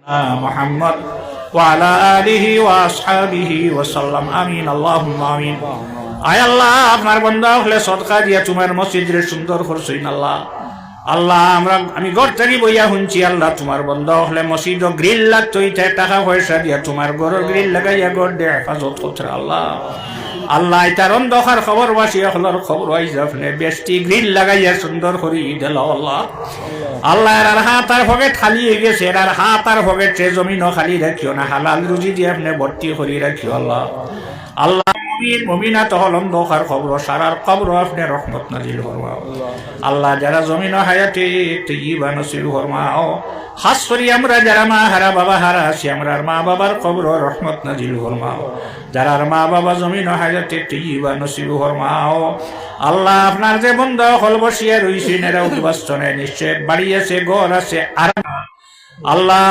محمد وعلى آله وأصحابه وسلم آمين اللهم آمين আয় আল্লাহ আপনার বান্দা হলে সদকা দিয়া তোমার মসজিদের সুন্দর করছইন আল্লাহ আল্লাহ আমি ঘর থেকে বইয়া শুনছি আল্লাহ তোমার বান্দা হলে মসজিদ গ্রিল লাগতো টাকা পয়সা দিয়া তোমার ঘরের গ্রিল লাগাইয়া ঘর দিয়ে হেফাজত করছে আল্লাহ আল্লাহ তার অন্ধকার খবর বাসি হলার খবর হয়েছে আপনি বেশটি গ্রিল লাগাইয়া সুন্দর করি দিল আল্লাহ আল্লাহ এর হাত আর পকেট খালি হয়ে গেছে এর হাত আর পকেটে জমিনও খালি রাখিও না হালাল রুজি দিয়ে আপনি ভর্তি করি রাখিও আল্লাহ আল্লাহ মুমিন মুমিনাত হল অন্ধকার খবর সারার খবর আপনি রহমত নাজিল ফরমাও আল্লাহ যারা জমিন হায়াতে তৈয়বা নসিব ফরমাও খাস করি আমরা যারা মা হারা বাবা হারা আছি আমরা মা বাবার খবর রহমত নাজিল ফরমাও যারা মা বাবা জমিন হায়াতে তৈয়বা নসিব ফরমাও আল্লাহ আপনার যে বন্ধ হল বসিয়া রইছেন এরা উদ্বাস্তনে নিশ্চয় বাড়ি আছে ঘর আছে আর আল্লাহ